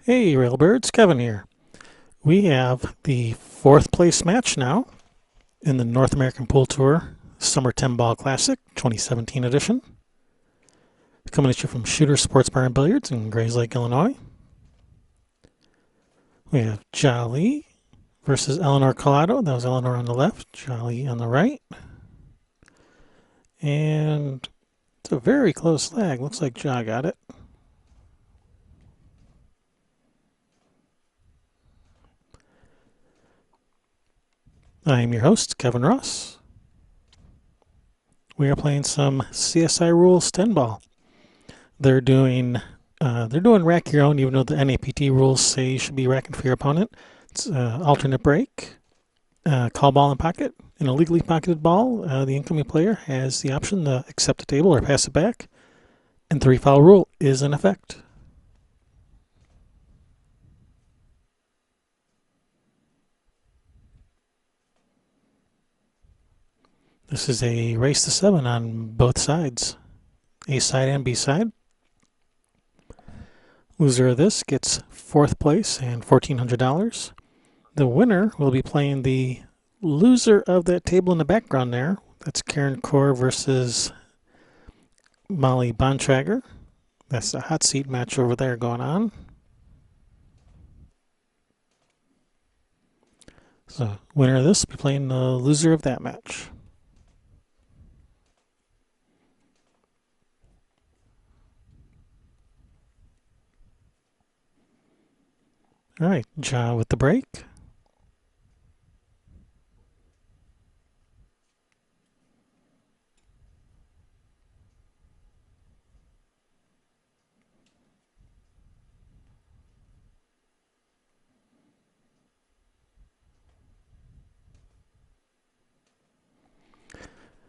Hey Railbirds, Kevin here. We have the fourth place match now in the North American Pool Tour Summer 10 Ball Classic 2017 edition. Coming at you from Shooter Sports Bar and Billiards in Grayslake, Illinois. We have Jolly versus Eleanor Callado. That was Eleanor on the left, Jolly on the right. And it's a very close lag. Looks like Ja got it. I am your host, Kevin Ross. We are playing some CSI Rules 10 Ball. They're doing rack your own, even though the NAPT rules say you should be racking for your opponent. It's alternate break, call ball in pocket, an illegally pocketed ball. The incoming player has the option to accept the table or pass it back, and three foul rule is in effect. This is a race to seven on both sides, A side and B side. Loser of this gets fourth place and $1,400. The winner will be playing the loser of that table in the background there. That's Karen Core versus Molly Bontrager. That's the hot seat match over there going on. So, winner of this will be playing the loser of that match. All right, Ja with the break.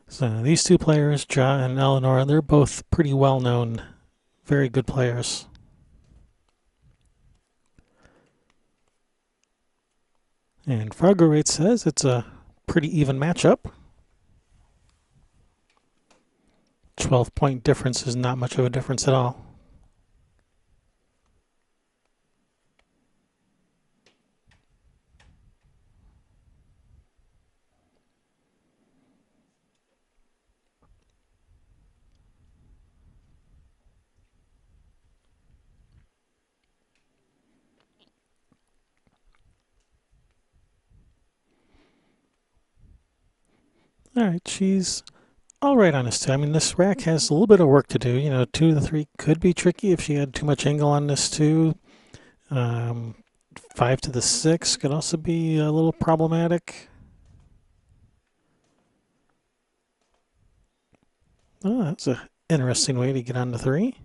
So these two players, Ja and Eleanor, they're both pretty well known, very good players. And Fargo Rate says it's a pretty even matchup. 12-point difference is not much of a difference at all. All right, she's all right on this too. I mean, this rack has a little bit of work to do. You know, 2 to 3 could be tricky if she had too much angle on this too. Um, 5 to the 6 could also be a little problematic. Oh, that's an interesting way to get on the 3.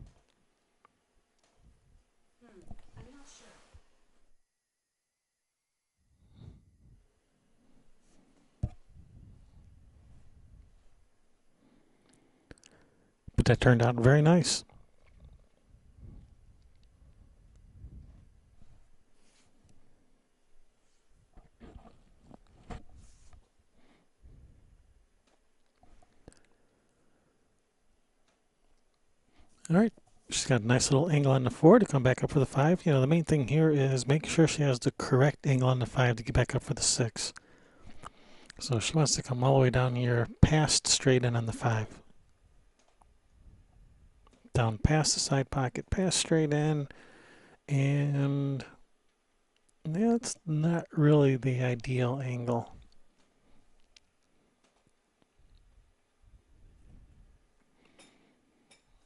But that turned out very nice. All right. She's got a nice little angle on the 4 to come back up for the 5. You know, the main thing here is making sure she has the correct angle on the 5 to get back up for the 6. So she wants to come all the way down here past straight in on the 5. Down past the side pocket, past straight in, and that's not really the ideal angle.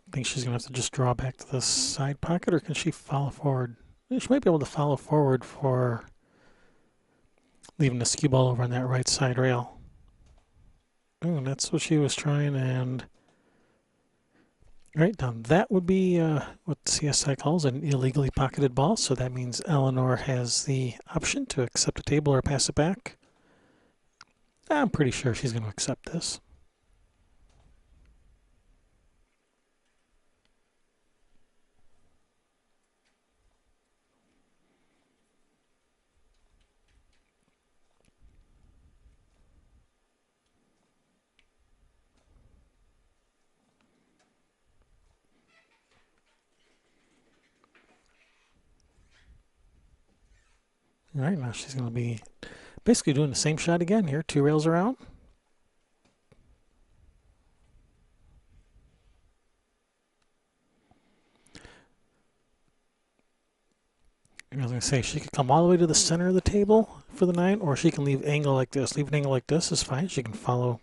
I think she's going to have to just draw back to the side pocket, or can she follow forward? She might be able to follow forward for leaving the skew ball over on that right side rail. Oh, and that's what she was trying, and right now that would be what CSI calls an illegally pocketed ball, so that means Eleanor has the option to accept a table or pass it back. I'm pretty sure she's going to accept this. All right, now she's going to be basically doing the same shot again here. 2 rails around. I was going to say, she could come all the way to the center of the table for the 9, or she can leave angle like this. Leave an angle like this is fine. She can follow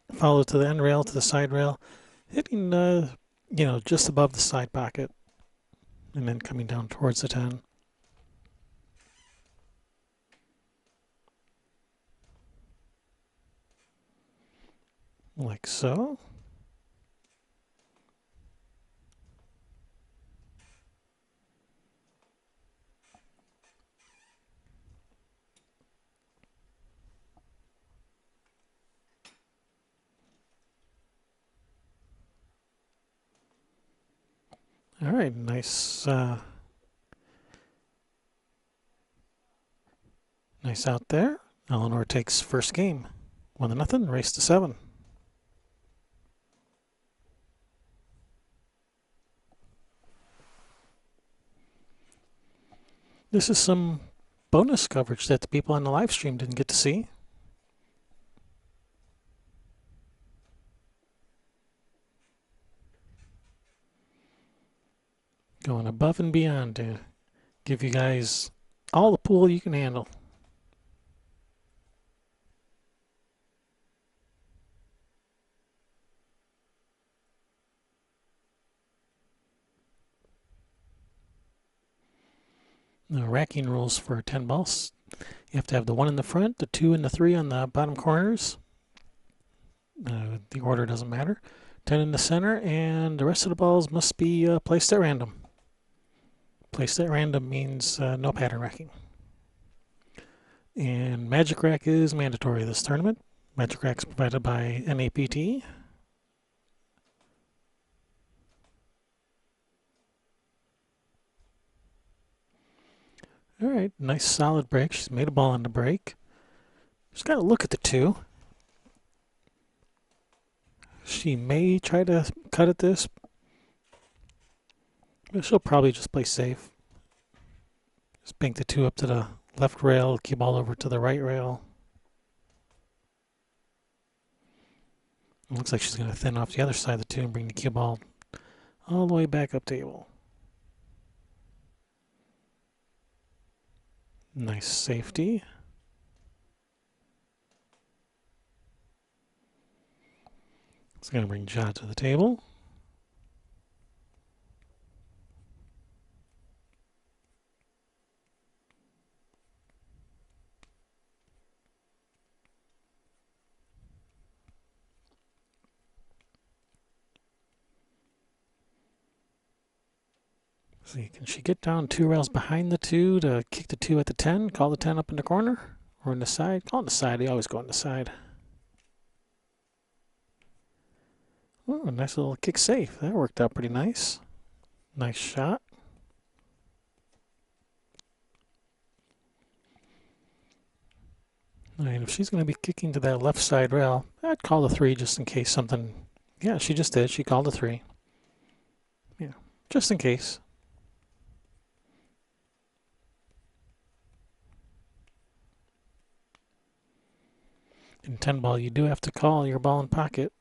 to the end rail, to the side rail, hitting, just above the side pocket, and then coming down towards the 10. Like so. All right, nice, nice out there. Eleanor takes first game, 1-0, race to 7. This is some bonus coverage that the people on the live stream didn't get to see. Going above and beyond to give you guys all the pool you can handle. The racking rules for 10 balls. You have to have the 1 in the front, the 2 and the 3 on the bottom corners. The order doesn't matter. 10 in the center, and the rest of the balls must be placed at random. Placed at random means no pattern racking. And Magic Rack is mandatory this tournament. Magic Rack is provided by NAPT. All right, nice solid break. She's made a ball on the break. Just got to look at the 2. She may try to cut at this, but she'll probably just play safe. Just bank the 2 up to the left rail, cue ball over to the right rail. It looks like she's going to thin off the other side of the 2 and bring the cue ball all the way back up table. Nice safety. It's going to bring Ja to the table. See, can she get down 2 rails behind the 2 to kick the 2 at the 10? Call the 10 up in the corner? Or in the side? Call on the side. They always go on the side. Oh, a nice little kick safe. That worked out pretty nice. Nice shot. And if she's going to be kicking to that left side rail, I'd call the 3 just in case something... Yeah, she just did. She called the 3. Yeah, just in case. In 10 ball, you do have to call your ball in pocket,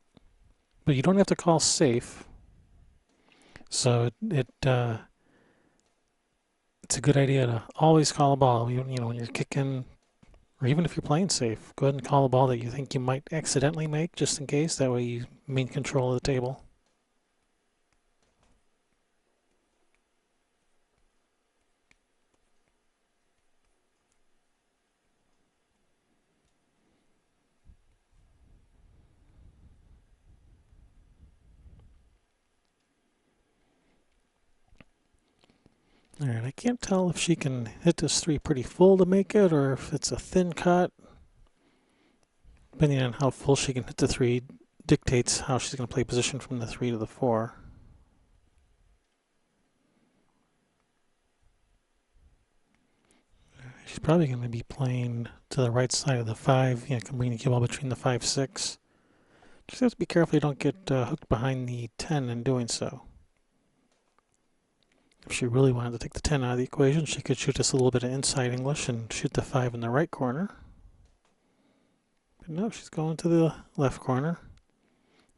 but you don't have to call safe. So it's a good idea to always call a ball. You know, when you're kicking, or even if you're playing safe, go ahead and call a ball that you think you might accidentally make, just in case. That way you maintain control of the table. All right, I can't tell if she can hit this 3 pretty full to make it, or if it's a thin cut. Depending on how full she can hit the 3 dictates how she's going to play position from the 3 to the 4. She's probably going to be playing to the right side of the 5. You know, can bring the cue ball between the 5, 6. Just have to be careful you don't get hooked behind the 10 in doing so. If she really wanted to take the 10 out of the equation, she could shoot us a little bit of inside English and shoot the 5 in the right corner. But no, she's going to the left corner.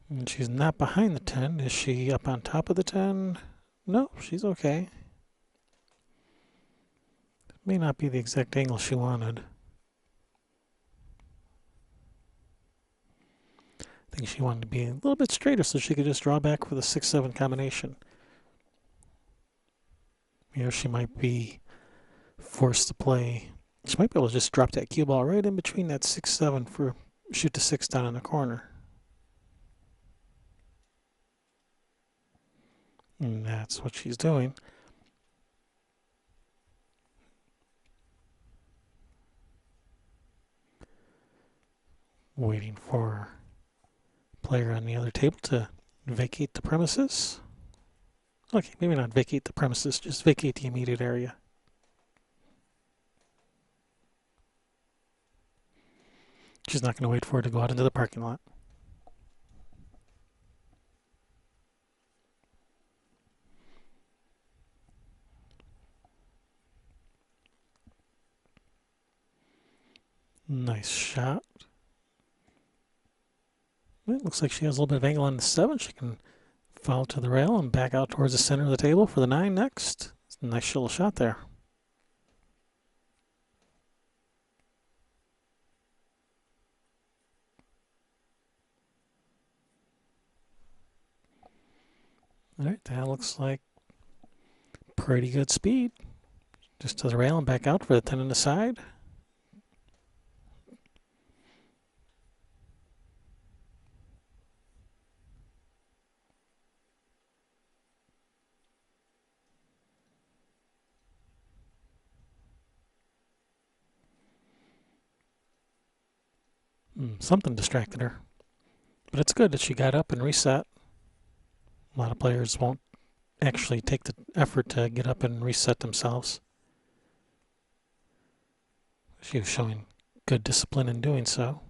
And she's not behind the 10. Is she up on top of the 10? No, she's okay. May not be the exact angle she wanted. I think she wanted to be a little bit straighter so she could just draw back for the 6-7 combination. You know, she might be forced to play. She might be able to just drop that cue ball right in between that 6-7 for shoot the 6 down in the corner. And that's what she's doing. Waiting for a player on the other table to vacate the premises. Okay, maybe not vacate the premises, just vacate the immediate area. She's not going to wait for her to go out into the parking lot. Nice shot. It looks like she has a little bit of angle on the 7. She can follow to the rail and back out towards the center of the table for the 9 next. It's a nice little shot there. All right, that looks like pretty good speed. Just to the rail and back out for the 10 on the side. Something distracted her. But it's good that she got up and reset. A lot of players won't actually take the effort to get up and reset themselves. She was showing good discipline in doing so.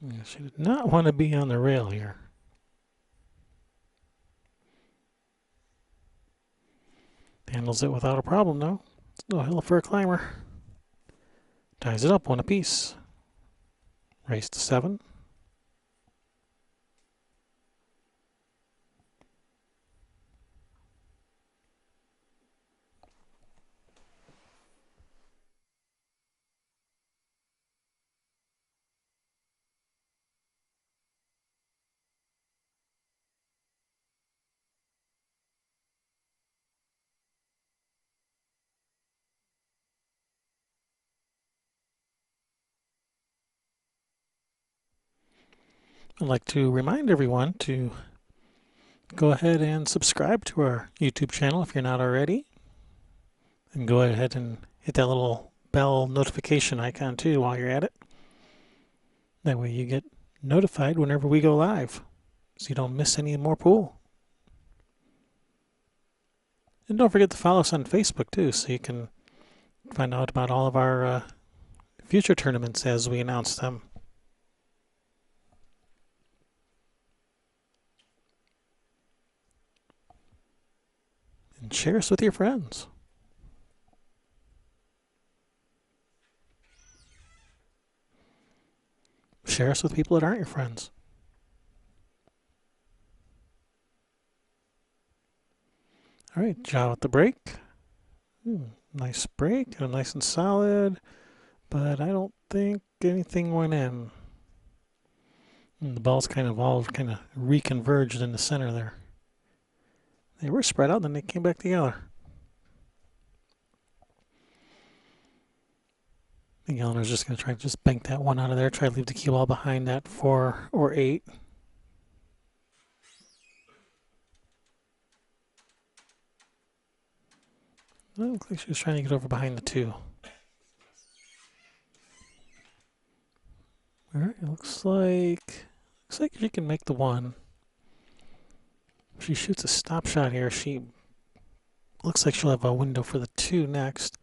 Yeah, she did not want to be on the rail here. Handles it without a problem, though. It's no hill for a climber. Ties it up, 1 apiece. Race to 7. I'd like to remind everyone to go ahead and subscribe to our YouTube channel if you're not already. And go ahead and hit that little bell notification icon too while you're at it. That way you get notified whenever we go live, so you don't miss any more pool. And don't forget to follow us on Facebook too, so you can find out about all of our future tournaments as we announce them. And share us with your friends. Share us with people that aren't your friends. All right, jaw with the break. Nice break, nice and solid, but I don't think anything went in. And the balls kind of all reconverged in the center there. They were spread out, then they came back together. I think Eleanor's just going to try to just bank that 1 out of there, try to leave the cue ball behind that 4 or 8. It looks like she was trying to get over behind the 2. Alright, it looks like she can make the 1. If she shoots a stop shot here, she looks like she'll have a window for the 2 next.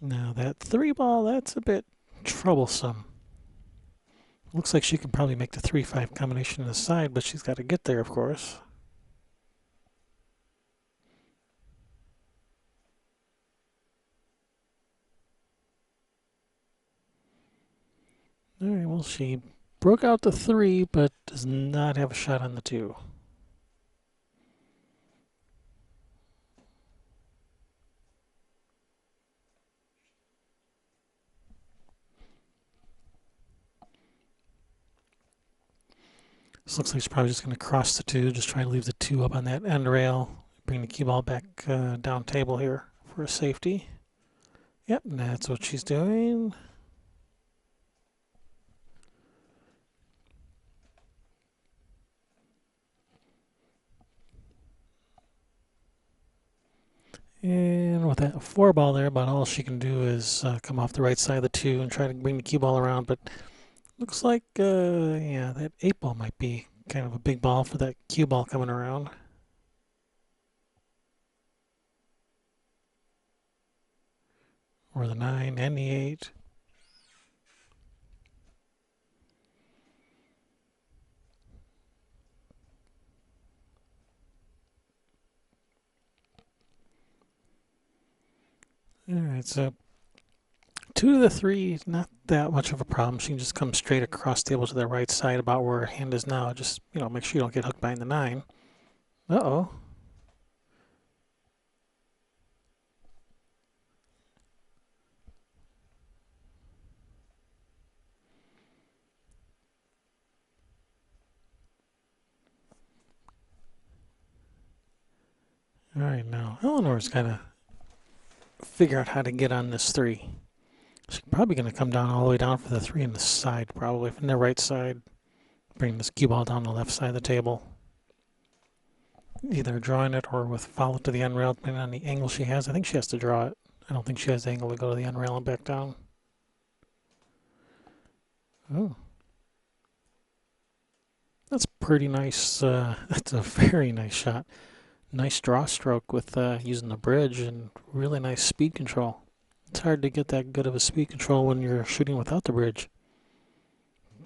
Now that 3 ball, that's a bit troublesome. Looks like she can probably make the 3-5 combination on the side, but she's got to get there, of course. Alright, well, she broke out the 3, but does not have a shot on the 2. This looks like she's probably just going to cross the 2, just try to leave the 2 up on that end rail. Bring the cue ball back down table here for a safety. Yep, and that's what she's doing. And with that 4 ball there, about all she can do is come off the right side of the 2 and try to bring the cue ball around. But looks like, yeah, that 8 ball might be kind of a big ball for that cue ball coming around. Or the 9 and the 8. Alright, so 2 to the 3, not that much of a problem. She can just come straight across the table to the right side about where her hand is now. Just, make sure you don't get hooked behind the 9. Uh-oh. Alright, now Eleanor's got to figure out how to get on this 3. She's probably going to come down all the way down for the 3 on the side, probably from the right side. Bring this cue ball down the left side of the table. Either drawing it or with follow to the end rail, depending on the angle she has. I think she has to draw it. I don't think she has the angle to go to the end rail and back down. Oh. That's pretty nice. That's a very nice shot. Nice draw stroke with using the bridge and really nice speed control. It's hard to get that good of a speed control when you're shooting without the bridge.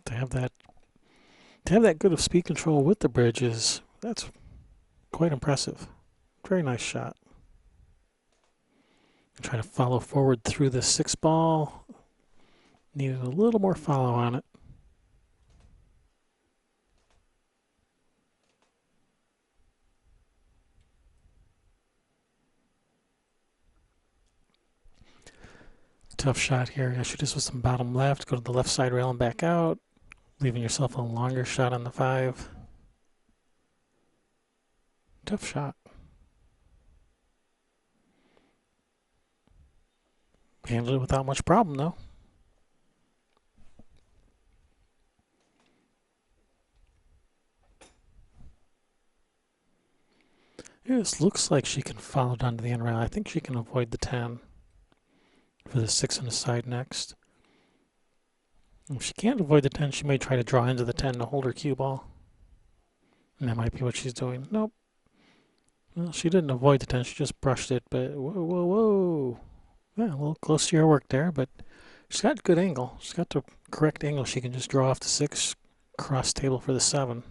To have that good of speed control with the bridge that's quite impressive. Very nice shot. Try to follow forward through the 6 ball. Needed a little more follow on it. Tough shot here. I shoot this with some bottom left. Go to the left side rail and back out. Leaving yourself a longer shot on the 5. Tough shot. Handled it without much problem, though. Yeah, this looks like she can follow down to the end rail. I think she can avoid the 10 for the 6 on the side next. If she can't avoid the 10, she may try to draw into the 10 to hold her cue ball. And that might be what she's doing. Nope. Well, she didn't avoid the 10, she just brushed it, but whoa, whoa, whoa. Yeah, a little close to your work there, but she's got good angle. She's got the correct angle. She can just draw off the 6, cross table for the 7.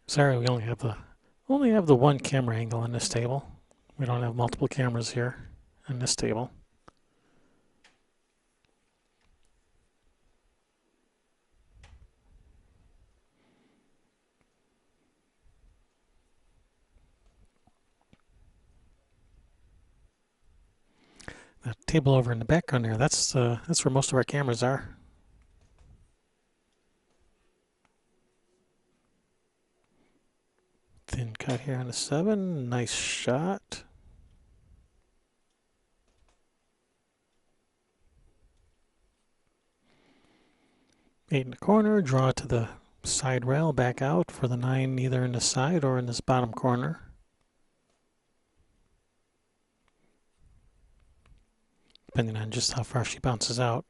Sorry, we only have the one camera angle on this table. We don't have multiple cameras here on this table. That table over in the background there, that's where most of our cameras are. Thin cut here on the 7. Nice shot. Eight in the corner. Draw to the side rail. Back out for the 9, either in the side or in this bottom corner. Depending on just how far she bounces out.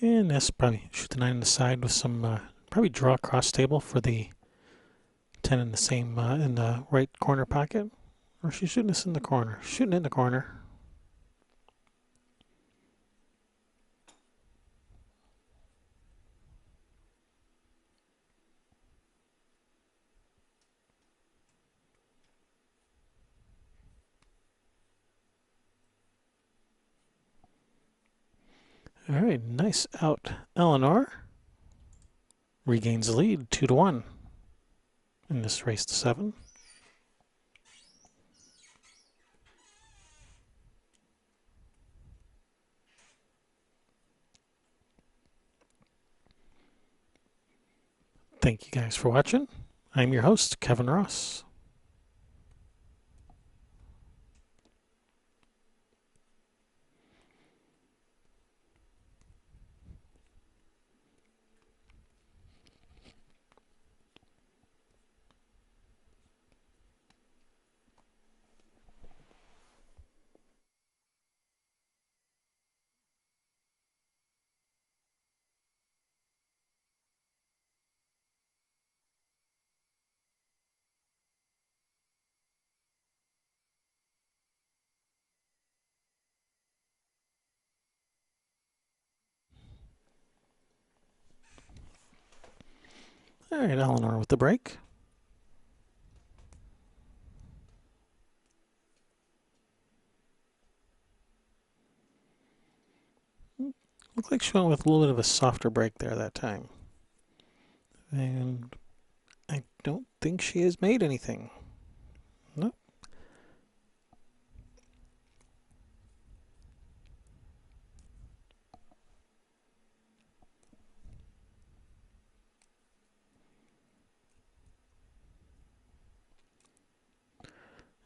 And this probably shoot the 9 on the side with some, probably draw across table for the 10 in the same, in the right corner pocket. Or she's shooting this in the corner. Shooting it in the corner. All right, nice out, Eleanor. Regains the lead, 2-1 in this race to 7. Thank you guys for watching. I'm your host, Kevin Ross. All right, Eleanor with the break. Looks like she went with a little bit of a softer break there that time. And I don't think she has made anything. Nope.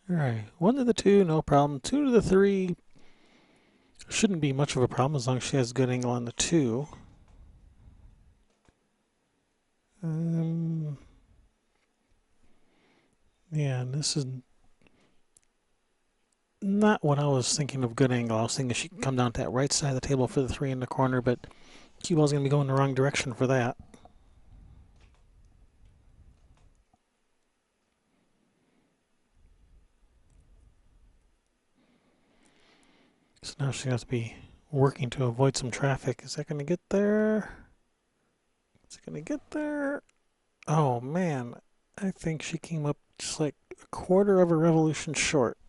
All right, 1 to the 2, no problem. 2 to the 3 shouldn't be much of a problem as long as she has a good angle on the 2. Yeah, and this is not what I was thinking of good angle. I was thinking she could come down to that right side of the table for the 3 in the corner, but cue ball's going to be going the wrong direction for that. So now she has to be working to avoid some traffic. Is that going to get there? Is it going to get there? Oh man, I think she came up just like a quarter of a revolution short.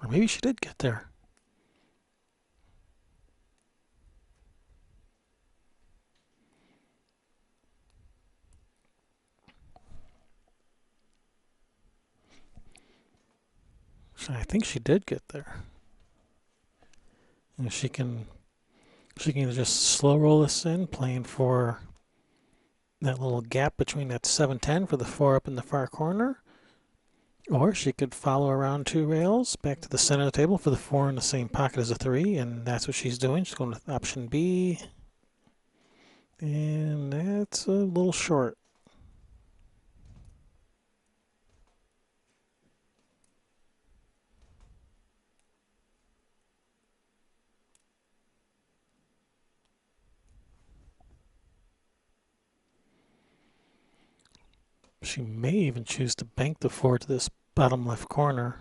Or maybe she did get there. So I think she did get there. And she can just slow roll this in, playing for that little gap between that 7-10 for the 4 up in the far corner. Or she could follow around 2 rails back to the center of the table for the 4 in the same pocket as the 3, and that's what she's doing. She's going with option B. And that's a little short. She may even choose to bank the 4 to this bottom left corner,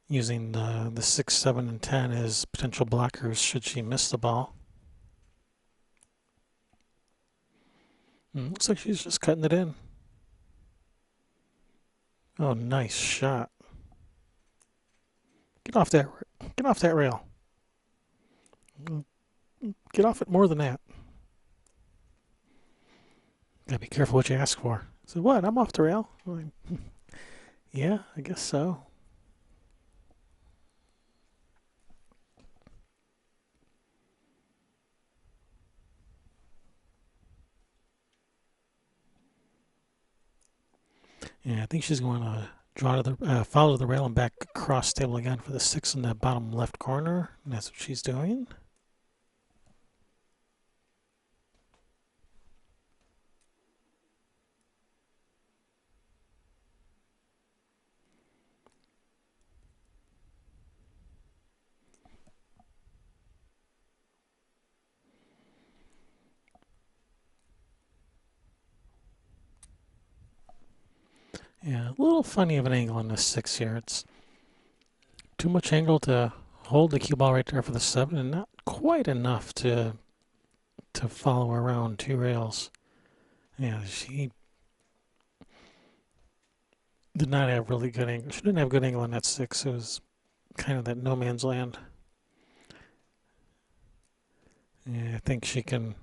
using the 6, 7, and 10 as potential blockers should she miss the ball. Looks like she's just cutting it in. Oh, nice shot. Get off that rail. Get off it more than that. Gotta be careful what you ask for. So what? I'm off the rail. Yeah, I guess so. Yeah, I think she's going to draw to the follow the rail and back across table again for the 6 in the bottom left corner. And that's what she's doing. Yeah, a little funny of an angle on this 6 here. It's too much angle to hold the cue ball right there for the 7 and not quite enough to follow around 2 rails. Yeah, she did not have really good angle. She didn't have good angle on that 6. It was kind of that no man's land. Yeah, I think she can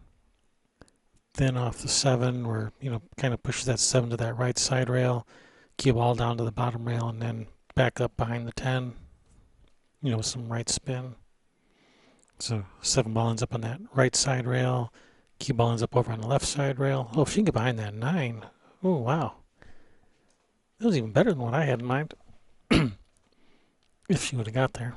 thin off the 7 or, kind of pushes that 7 to that right side rail, cue ball down to the bottom rail, and then back up behind the 10, with some right spin. So 7 ball ends up on that right side rail, cue ball ends up over on the left side rail. Oh, if she can get behind that 9. Oh, wow. That was even better than what I had in mind. If she would have got there.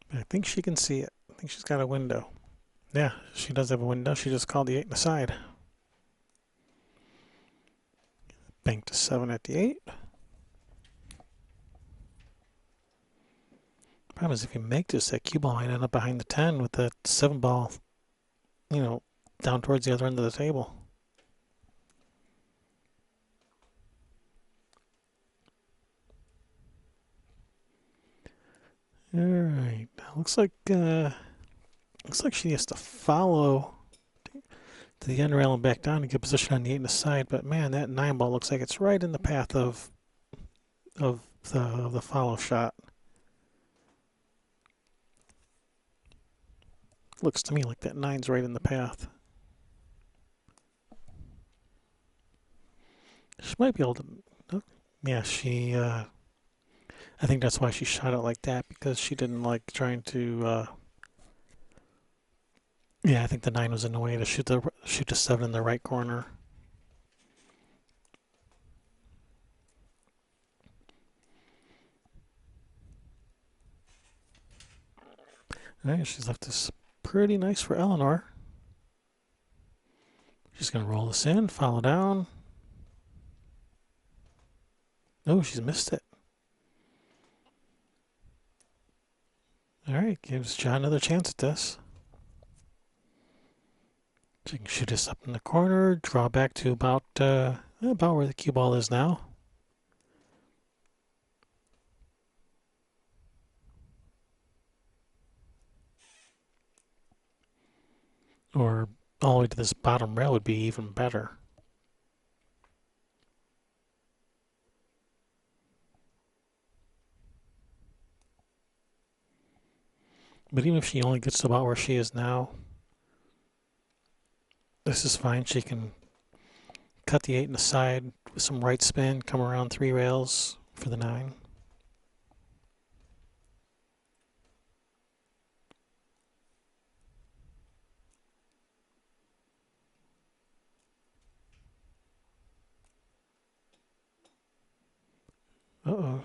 But I think she can see it. I think she's got a window. Yeah, she does have a window. She just called the 8 in the side. Bank to 7 at the 8. Problem is, if you make this, that cue ball might end up behind the 10 with that 7 ball, down towards the other end of the table. All right, looks like she has to follow to the end rail and back down to get position on the 8 in the side. But man, that 9 ball looks like it's right in the path of the follow shot. Looks to me like that 9's right in the path. She might be able to. Yeah, she. I think that's why she shot it like that, because she didn't like trying to. Yeah, I think the 9 was in the way to shoot the 7 in the right corner. All right, she's left this pretty nice for Eleanor. She's gonna roll this in, follow down. Oh, she's missed it. All right, gives John another chance at this. She can shoot this up in the corner, draw back to about where the cue ball is now. Or all the way to this bottom rail would be even better. But even if she only gets to about where she is now, this is fine. She can cut the 8 in the side with some right spin, come around 3 rails for the 9. Uh-oh.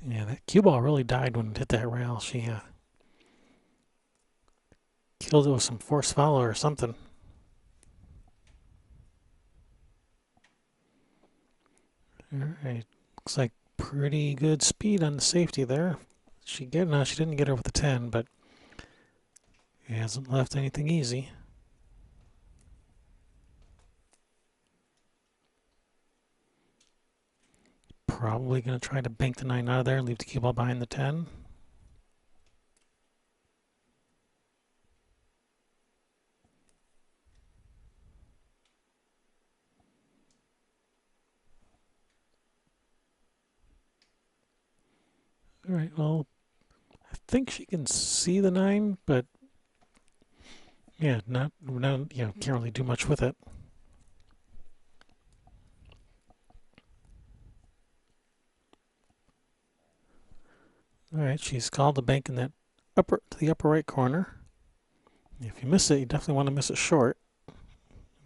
Yeah, that cue ball really died when it hit that rail. She killed it with some force follow or something. Alright, looks like pretty good speed on the safety there. She didn't get her with the 10, but it hasn't left anything easy. Probably going to try to bank the 9 out of there and leave the cue ball behind the 10. Alright, well, I think she can see the 9, but yeah, can't really do much with it. Alright, she's called the bank in that the upper right corner. If you miss it, you definitely want to miss it short,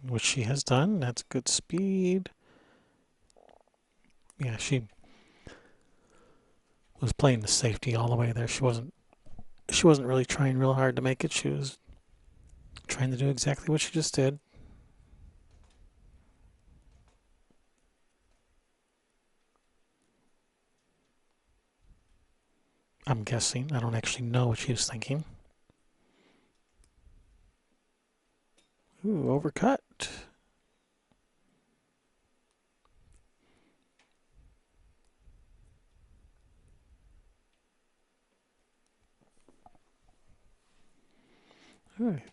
which she has done. That's good speed. Yeah, she was playing the safety all the way there. She wasn't really trying real hard to make it. She was trying to do exactly what she just did. I'm guessing. I don't actually know what she was thinking. Ooh, overcut. All right.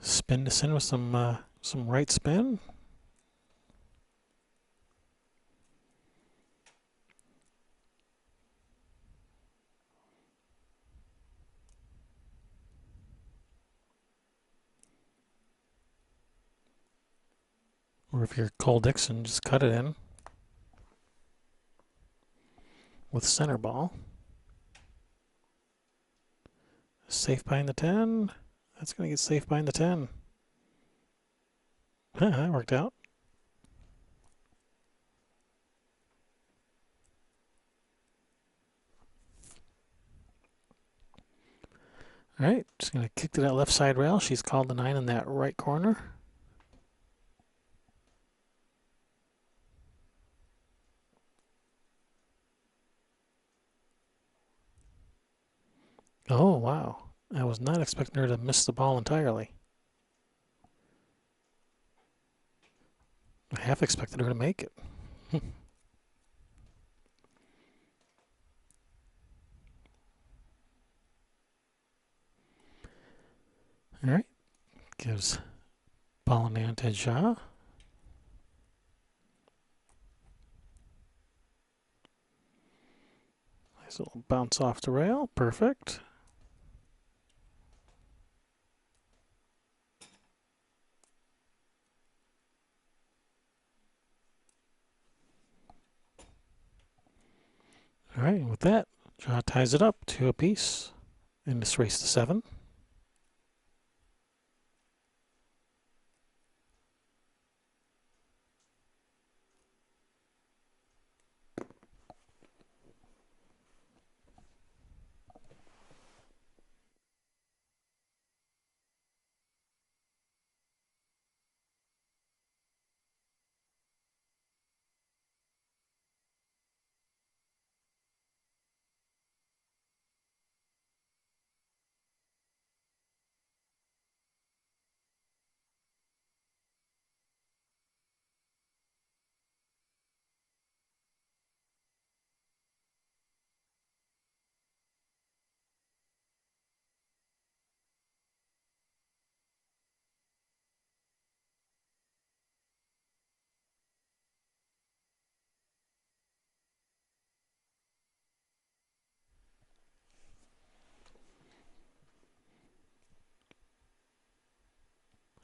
Spin this in with some right spin. Or if you're Cole Dixon, just cut it in with center ball. Safe behind the 10. That's going to get safe behind the 10. That worked out. All right, just going to kick to that left side rail. She's called the 9 in that right corner. Oh, wow. I was not expecting her to miss the ball entirely. I half expected her to make it. All right, gives ball in hand to Ja. Nice little bounce off the rail. Perfect. All right, with that, Ja ties it up 2 apiece in this race to 7.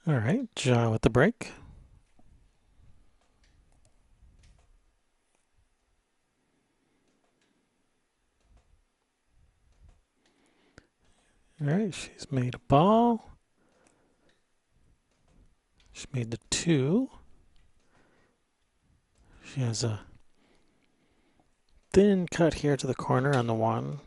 All right, Ja with the break. All right, she's made a ball. She made the 2. She has a thin cut here to the corner on the 1.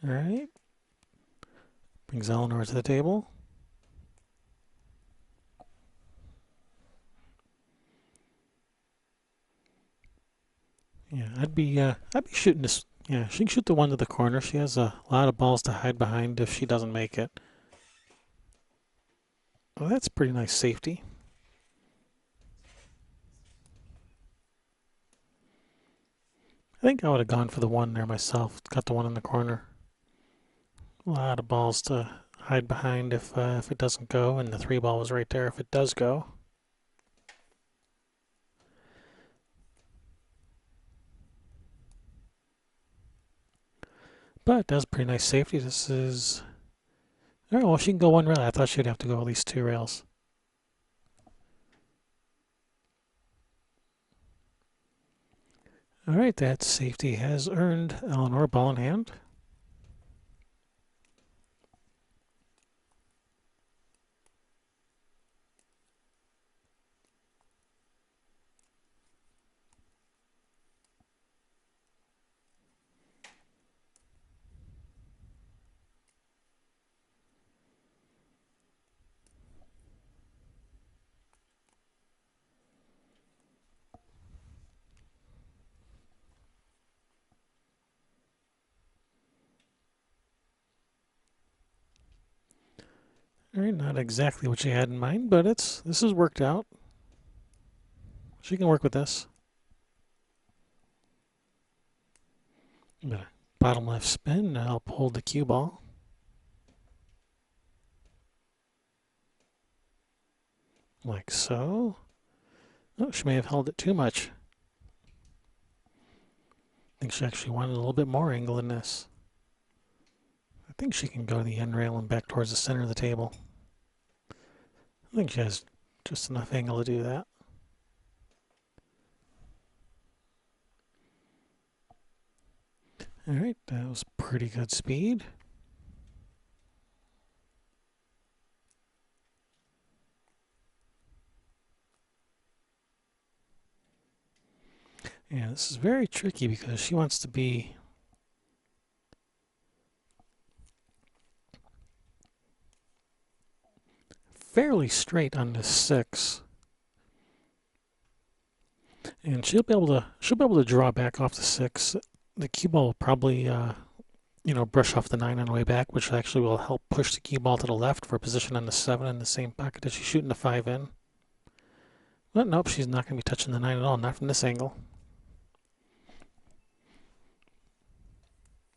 All right, brings Eleanor to the table. Yeah, I'd be shooting this. Yeah, she can shoot the 1 to the corner. She has a lot of balls to hide behind if she doesn't make it. Well, that's pretty nice safety. I think I would have gone for the 1 there myself. Got the 1 in the corner. A lot of balls to hide behind if it doesn't go, and the 3 ball was right there if it does go. But that's pretty nice safety. This is... All right, well, she can go 1 rail. I thought she'd have to go at least 2 rails. All right, that safety has earned Eleanor ball in hand. All right, not exactly what she had in mind, but this has worked out. She can work with this. I'm gonna bottom left spin to help hold the cue ball. Like so. Oh, she may have held it too much. I think she actually wanted a little bit more angle in this. I think she can go to the end rail and back towards the center of the table. I think she has just enough angle to do that. All right, that was pretty good speed. And this is very tricky because she wants to be fairly straight on this 6. And she'll be able to draw back off the 6. The cue ball will probably brush off the 9 on the way back, which actually will help push the cue ball to the left for a position on the 7 in the same pocket that she's shooting the 5 in. But nope, she's not going to be touching the 9 at all, not from this angle.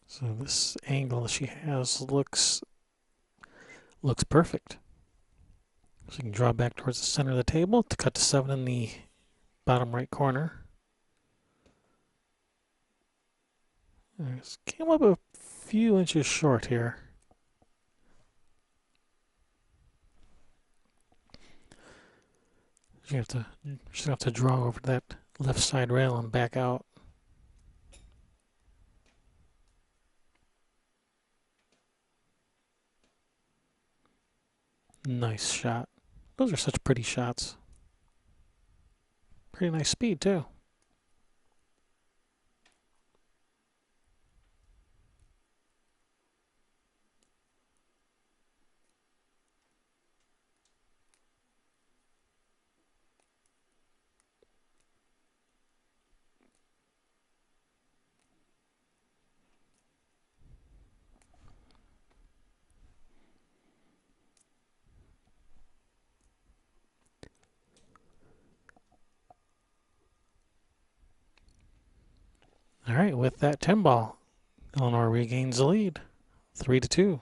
So this angle that she has looks perfect. So you can draw back towards the center of the table to cut the 7 in the bottom right corner. Came up a few inches short here. She's gonna have to draw over that left side rail and back out. Nice shot. Those are such pretty shots. Pretty nice speed too. All right, with that 10 ball, Eleanor regains the lead, 3-2.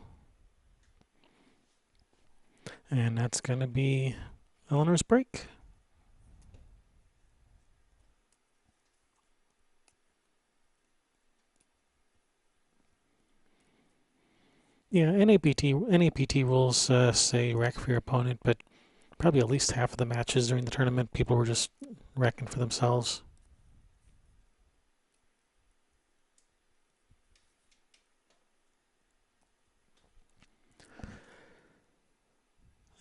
And that's going to be Eleanor's break. Yeah, NAPT rules say rack for your opponent, but probably at least half of the matches during the tournament, people were just racking for themselves.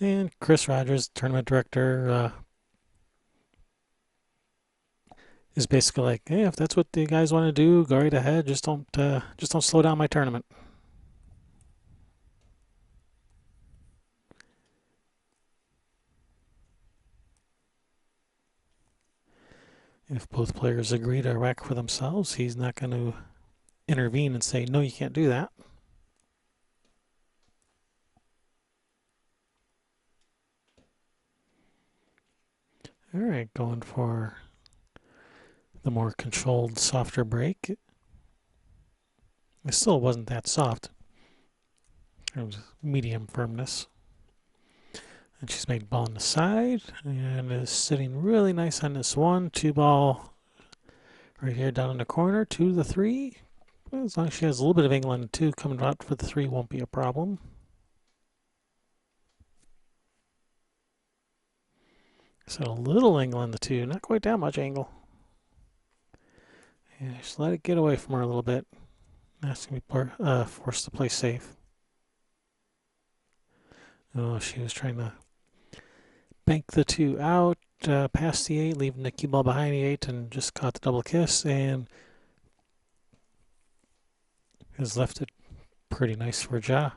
And Chris Rogers, tournament director, is basically like, "Hey, if that's what the guys want to do, go right ahead. Just don't slow down my tournament." If both players agree to rack for themselves, he's not going to intervene and say, "No, you can't do that." All right, going for the more controlled, softer break. It still wasn't that soft. It was medium firmness. And she's made ball on the side and is sitting really nice on this 1-2 ball right here down in the corner. 2 to the 3. As long as she has a little bit of angle on the 2, coming out for the 3 won't be a problem. So a little angle on the 2, not quite that much angle. Yeah, just let it get away from her a little bit. That's going to be forced to play safe. Oh, she was trying to bank the 2 out, past the 8, leaving the cue ball behind the 8, and just caught the double kiss, and has left it pretty nice for Ja.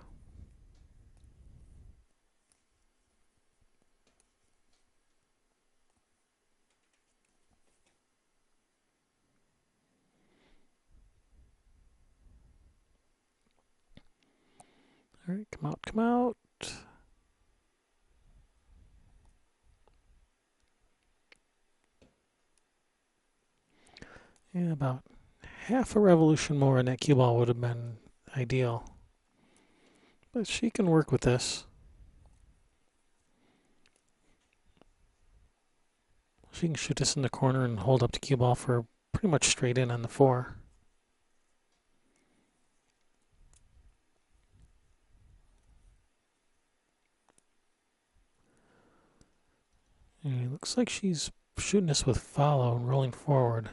All right, come out, come out. Yeah, about half a revolution more and that cue ball would have been ideal. But she can work with this. She can shoot this in the corner and hold up the cue ball for pretty much straight in on the 4. And it looks like she's shooting this with follow and rolling forward.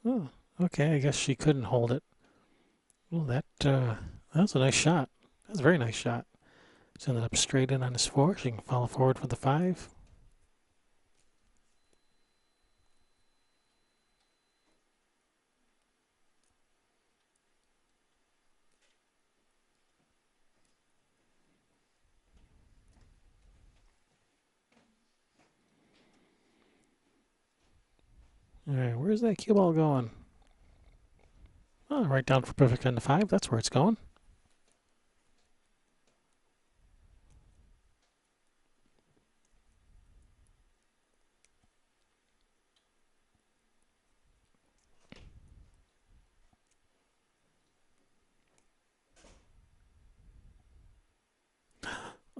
Oh, okay, I guess she couldn't hold it. Well, that was a nice shot. That was a very nice shot. She ended up straight in on this 4. She can follow forward for the 5. All right, where's that cue ball going? Oh, right down for perfect on the 5. That's where it's going.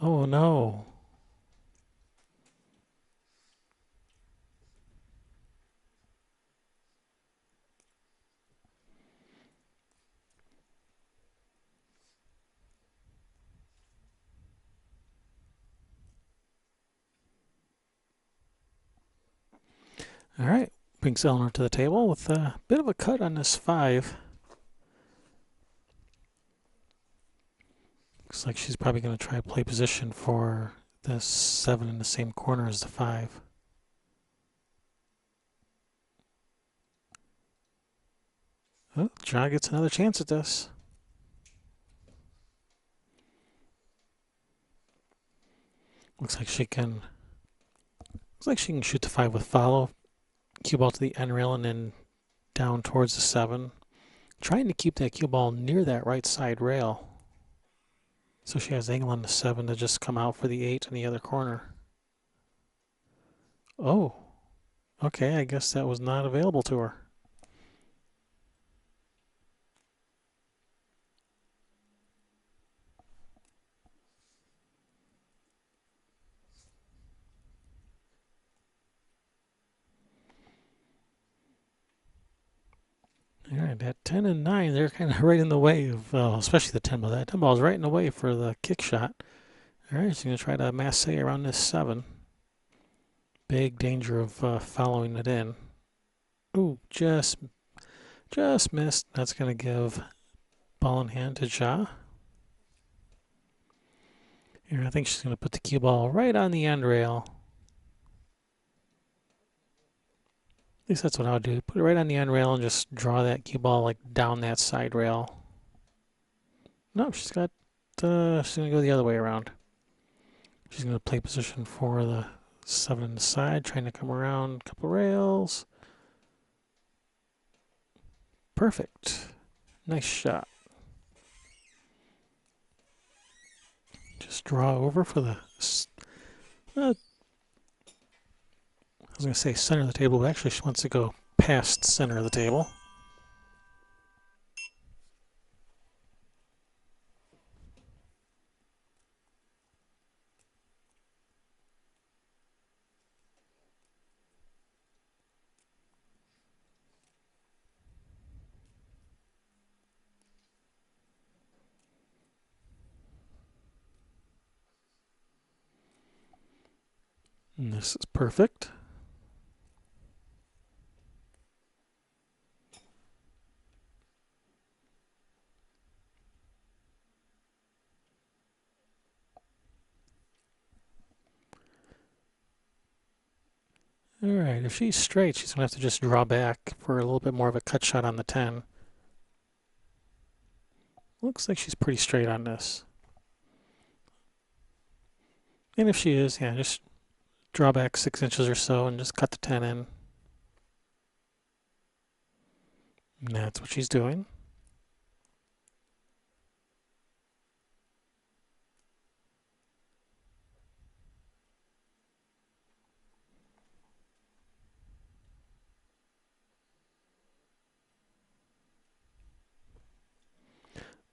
Oh no. All right, brings Eleanor to the table with a bit of a cut on this 5. Looks like she's probably going to try to play position for the 7 in the same corner as the 5. Oh, John gets another chance at this. Looks like she can. Looks like she can shoot the 5 with follow, cue ball to the end rail, and then down towards the 7. Trying to keep that cue ball near that right side rail. So she has angle on the 7 to just come out for the 8 in the other corner. Oh, okay, I guess that was not available to her. All right, that 10 and 9, they're kind of right in the way of, especially the 10 ball. That 10 ball is right in the way for the kick shot. All right, she's going to try to masse around this 7. Big danger of following it in. Ooh, just missed. That's going to give ball in hand to Ja. Here, I think she's going to put the cue ball right on the end rail. At least that's what I would do. Put it right on the end rail and just draw that cue ball like down that side rail. No, she's going to go the other way around. She's going to play position for the 7 on the side, trying to come around a couple rails. Perfect. Nice shot. Just draw over for the, I was going to say center of the table, but actually she wants to go past center of the table. And this is perfect. All right, if she's straight, she's going to have to just draw back for a little bit more of a cut shot on the 10. Looks like she's pretty straight on this. And if she is, yeah, just draw back 6 inches or so and just cut the 10 in. And that's what she's doing.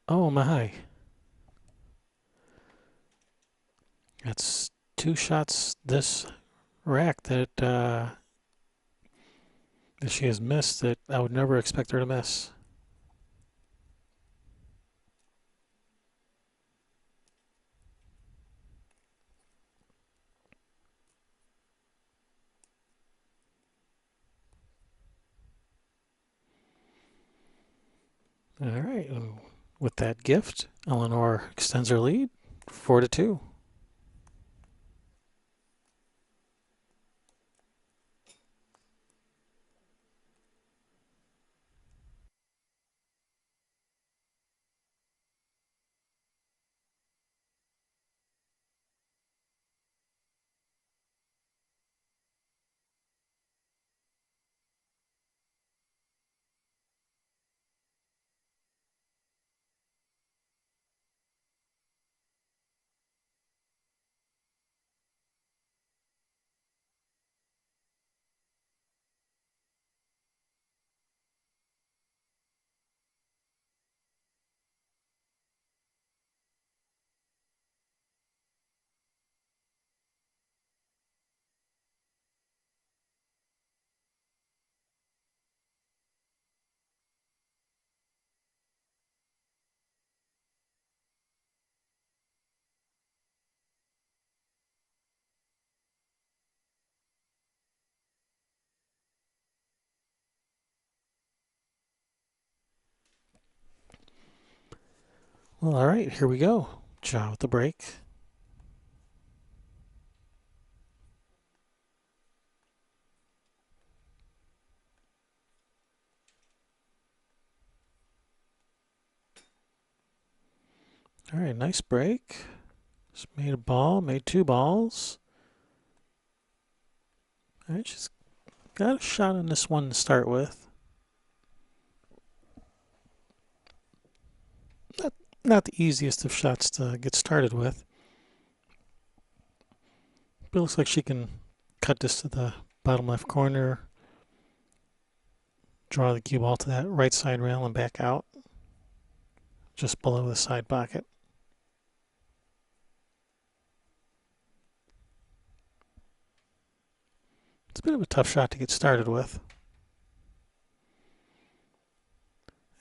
Oh my. That's two shots this rack that she has missed that I would never expect her to miss. All right. With that gift, Eleanor extends her lead 4-2. Well, all right, here we go. Jaw with the break. All right, nice break. Just made a ball, made two balls. All right, she's got a shot on this one to start with. Not the easiest of shots to get started with. But it looks like she can cut this to the bottom left corner, draw the cue ball to that right side rail and back out, just below the side pocket. It's a bit of a tough shot to get started with.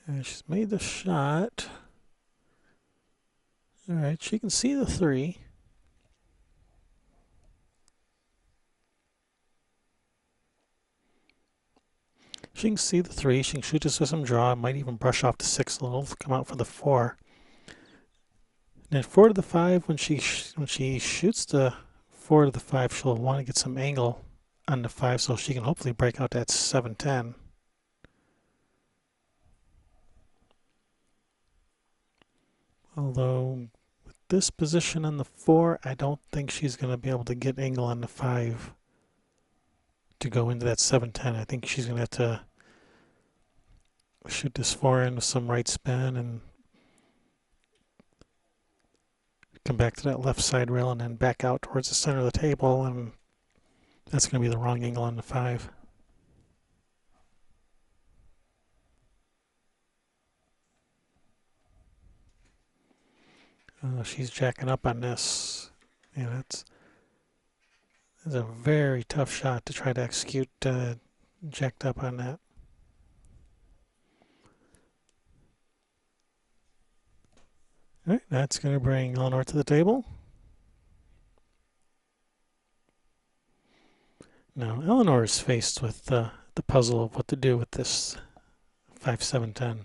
And she's made the shot. All right, she can see the three. She can see the three. She can shoot this with some draw. Might even brush off the six a little, come out for the four. And then four to the five, when she shoots the four to the five, she'll want to get some angle on the five so she can hopefully break out that 7-10. Although with this position on the four, I don't think she's going to be able to get angle on the five to go into that 7-10. I think she's going to have to shoot this four in with some right spin and come back to that left side rail and then back out towards the center of the table, and that's going to be the wrong angle on the five. She's jacking up on this. Yeah, it's a very tough shot to try to execute jacked up on that. All right, that's going to bring Eleanor to the table. Now, Eleanor is faced with the puzzle of what to do with this 5-7-10.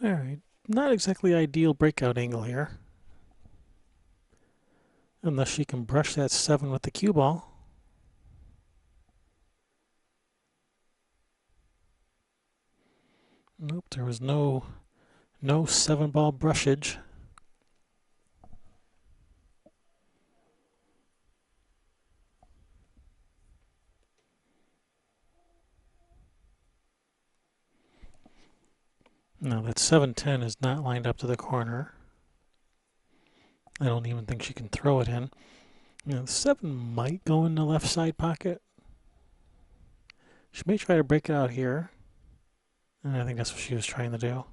All right, not exactly ideal breakout angle here. Unless she can brush that 7 with the cue ball. Nope, there was no 7-ball brushage. No, that 7-10 is not lined up to the corner. I don't even think she can throw it in. The 7 might go in the left side pocket. She may try to break it out here. And I think that's what she was trying to do.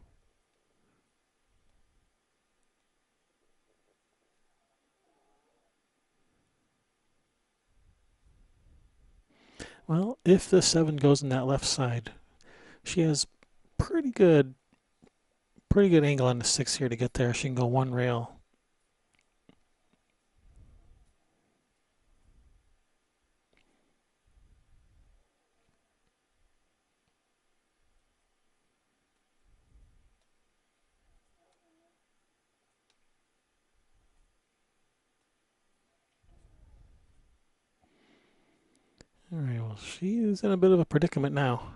Well, if the 7 goes in that left side, she has pretty good angle on the 6 here to get there. She can go one rail. All right, well, she is in a bit of a predicament now.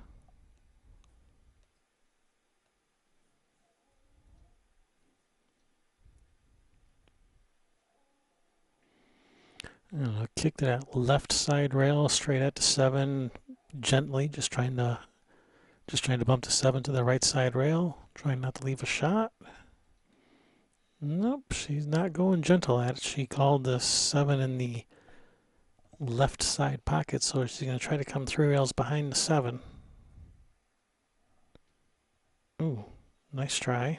Kick to that left side rail straight at the 7 gently, just trying to bump the 7 to the right side rail, trying not to leave a shot. Nope, she's not going gentle at it. She called the 7 in the left side pocket, so she's going to try to come 3 rails behind the 7. Ooh, nice try.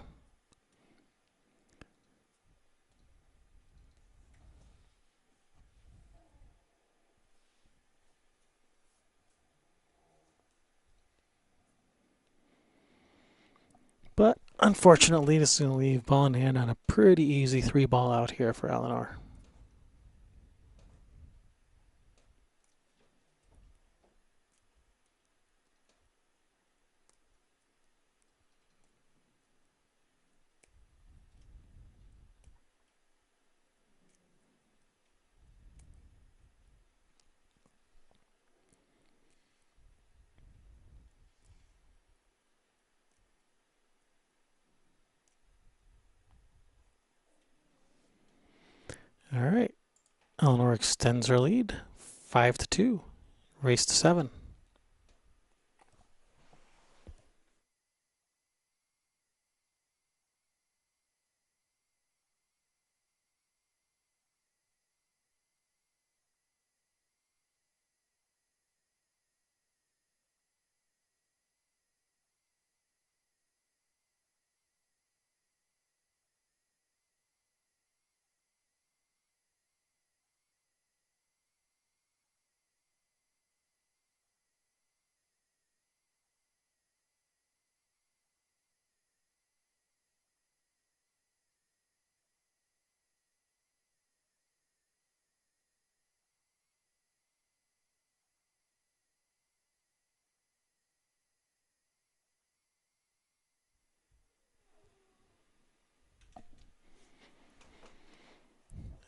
But unfortunately, this is going to leave ball in hand on a pretty easy 3-ball out here for Eleanor. All right, Eleanor extends her lead, 5-2. Race to 7.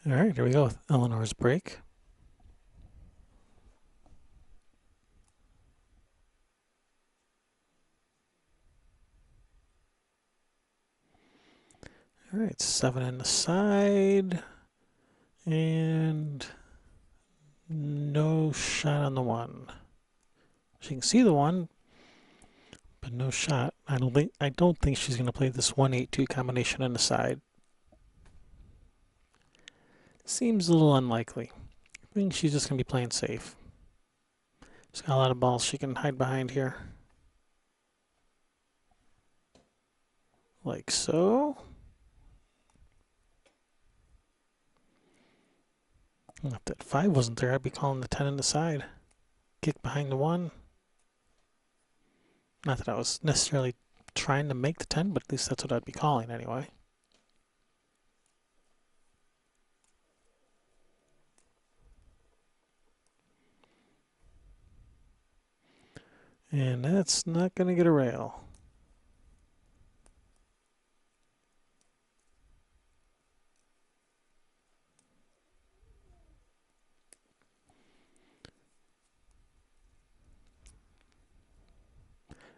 All right, here we go with Eleanor's break. All right, 7 in the side. And no shot on the 1. She can see the 1, but no shot. I don't think she's going to play this 1-8-2 combination on the side. Seems a little unlikely. I think she's just going to be playing safe. She's got a lot of balls she can hide behind here. Like so. If that 5 wasn't there, I'd be calling the 10 in the side. Kick behind the 1. Not that I was necessarily trying to make the 10, but at least that's what I'd be calling anyway. And that's not going to get a rail.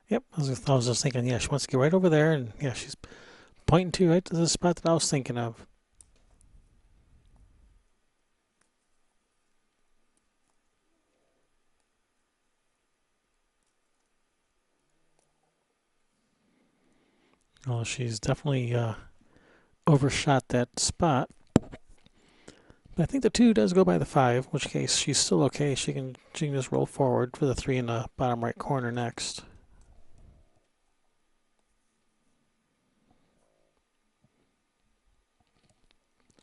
Yep, I was just thinking, yeah, she wants to get right over there, and yeah, she's pointing to right to the spot that I was thinking of. Well, she's definitely overshot that spot. But I think the 2 does go by the 5, in which case she's still okay. She can just roll forward for the 3 in the bottom right corner next.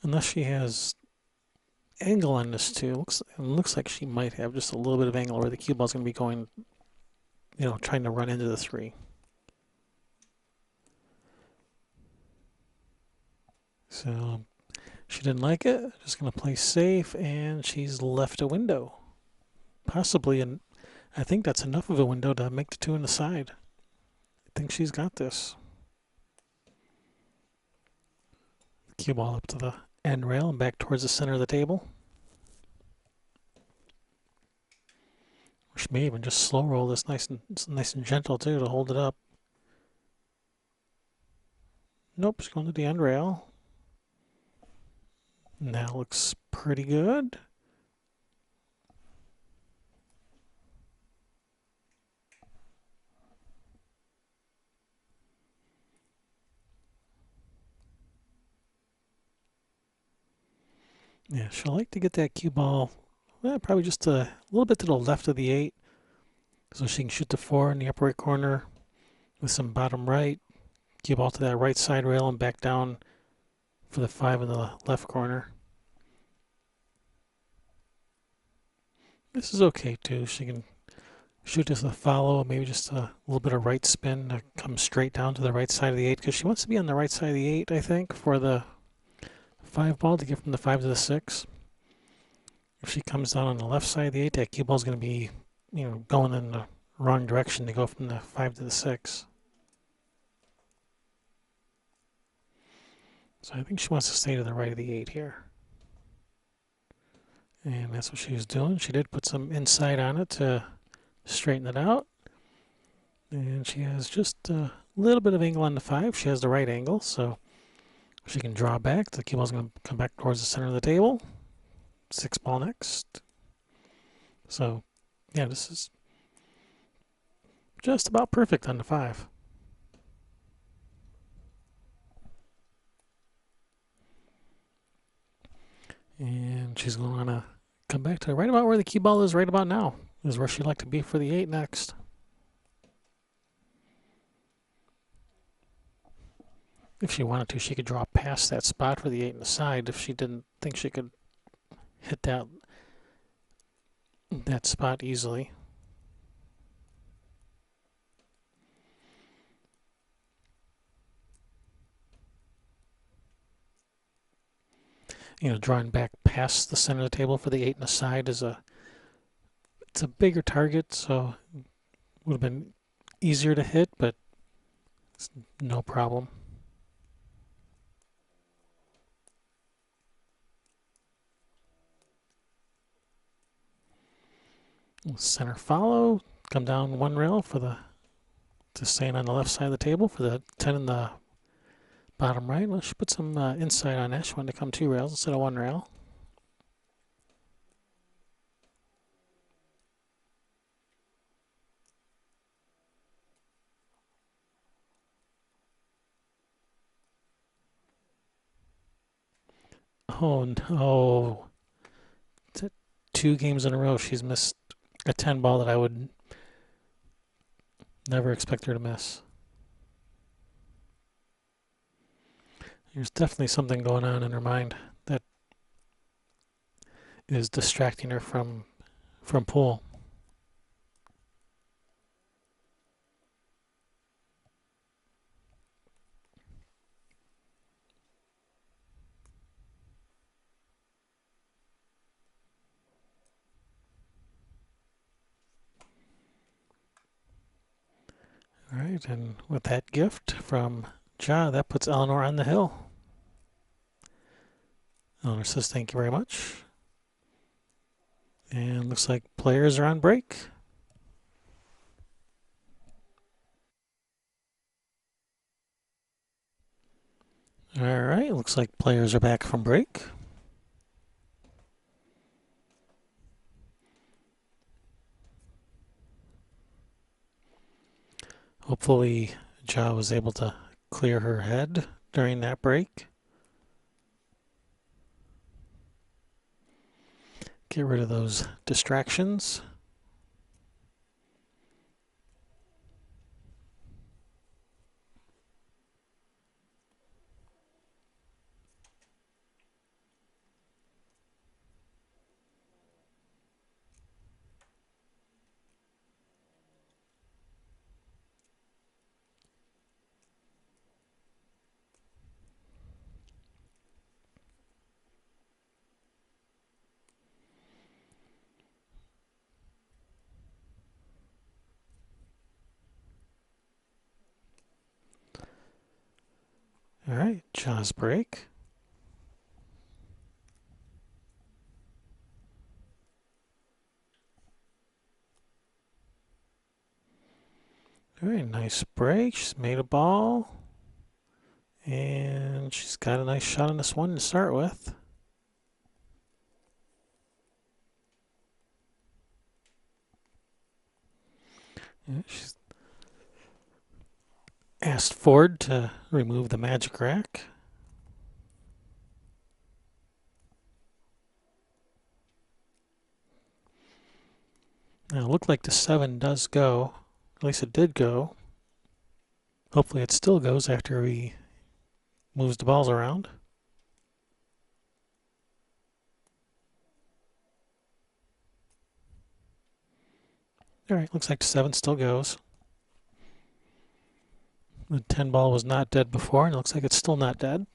Unless she has angle on this too. Looks like she might have just a little bit of angle where the cue ball's going to be going, trying to run into the 3. So she didn't like it. Just going to play safe, and she's left a window. Possibly, and I think that's enough of a window to make the 2 on the side. I think she's got this. Cue ball up to the end rail and back towards the center of the table. Or she may even just slow roll this nice and gentle too to hold it up. Nope, she's going to the end rail. And that looks pretty good. Yeah, she'll like to get that cue ball probably just a little bit to the left of the 8, so she can shoot the 4 in the upper right corner with some bottom right. Cue ball to that right side rail and back down for the 5 in the left corner. This is okay too. She can shoot this with a follow, maybe just a little bit of right spin to come straight down to the right side of the 8, because she wants to be on the right side of the 8, I think, for the 5 ball to get from the 5 to the 6. If she comes down on the left side of the 8, that cue ball is going to be, going in the wrong direction to go from the 5 to the 6. So I think she wants to stay to the right of the 8 here. And that's what she was doing. She did put some inside on it to straighten it out. And she has just a little bit of angle on the 5. She has the right angle, so she can draw back. The cue ball is going to come back towards the center of the table. 6 ball next. So, yeah, this is just about perfect on the 5. And she's going to come back to right about where the cue ball is right about now. Is where she'd like to be for the 8 next. If she wanted to, she could draw past that spot for the 8 in the side if she didn't think she could hit that spot easily. Drawing back past the center of the table for the 8 in the side it's a bigger target, so it would have been easier to hit, but it's no problem. Center follow, come down 1 rail to staying on the left side of the table for the 10 in the bottom right. Well, she put some inside on that. She wanted to come 2 rails instead of 1 rail. Oh no. 2 games in a row she's missed a 10 ball that I would never expect her to miss. There's definitely something going on in her mind that is distracting her from pool. All right, and with that gift from Ja, that puts Eleanor on the hill. Eleanor says thank you very much. And looks like players are on break. All right, looks like players are back from break. Hopefully, Ja was able to clear her head during that break. Get rid of those distractions. All right, Ja's break. All right, nice break. She's made a ball. And she's got a nice shot on this one to start with. Yeah, she's asked Ford to remove the magic rack. Now, it looked like the 7 does go. At least it did go. Hopefully it still goes after he moves the balls around. Alright, looks like the 7 still goes. The 10 ball was not dead before, and it looks like it's still not dead.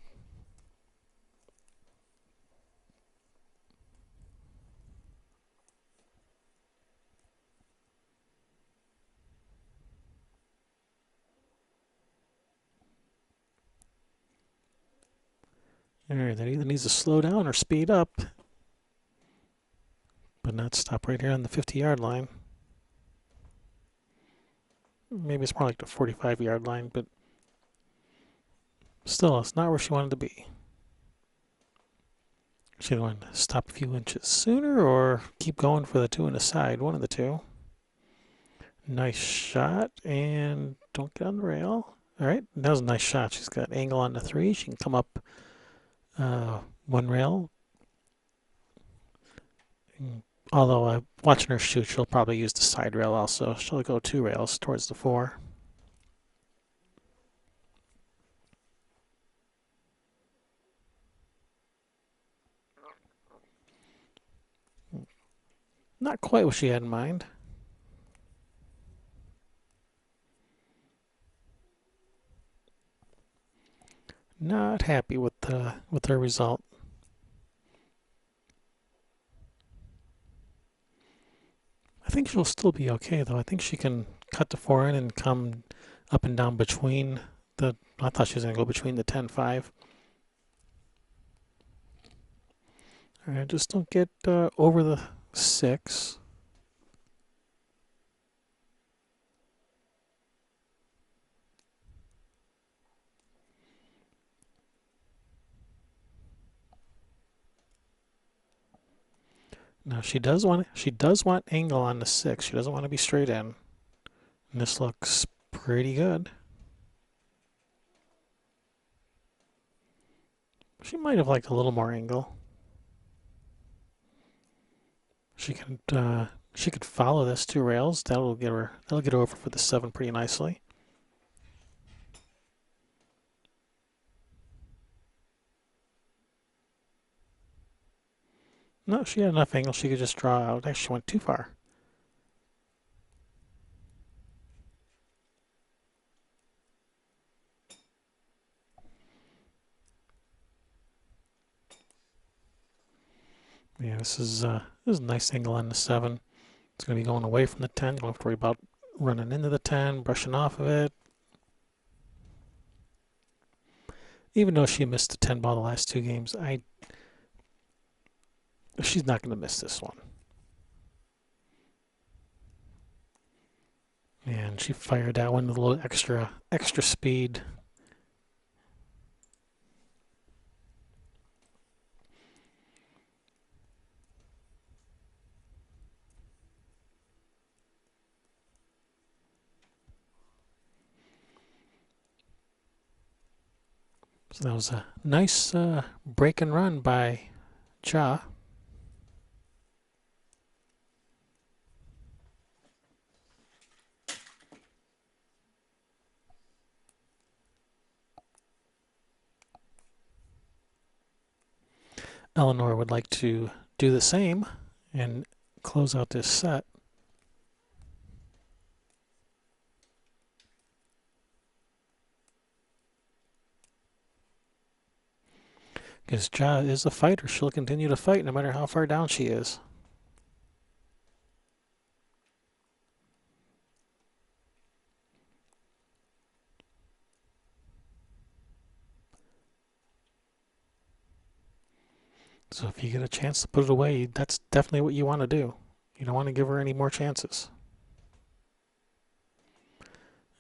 Alright, that either needs to slow down or speed up, but not stop right here on the 50-yard line. Maybe it's more like the 45-yard line, but still, it's not where she wanted to be. She wanted to stop a few inches sooner or keep going for the 2 on the side, one of the two. Nice shot, and don't get on the rail. All right, that was a nice shot. She's got angle on the 3. She can come up one rail. Although watching her shoot, she'll probably use the side rail also. She'll go 2 rails towards the 4. Not quite what she had in mind. Not happy with her result. I think she'll still be okay though. I think she can cut the 4 in and come up and down between the. I thought she was going to go between the 10-5. All right, just don't get over the 6. Now she does want angle on the 6. She doesn't want to be straight in. And this looks pretty good. She might have liked a little more angle. She could follow this 2 rails. That'll get her over for the 7 pretty nicely. No, she had enough angle. She could just draw out. Actually, she went too far. Yeah, this is a nice angle on the 7. It's going to be going away from the 10. You don't have to worry about running into the 10, brushing off of it. Even though she missed the 10 ball the last 2 games, she's not going to miss this one. And she fired that one with a little extra speed. So that was a nice break and run by Ja. Eleanor would like to do the same and close out this set. Because Ja is a fighter. She'll continue to fight no matter how far down she is. So if you get a chance to put it away, that's definitely what you want to do. You don't want to give her any more chances.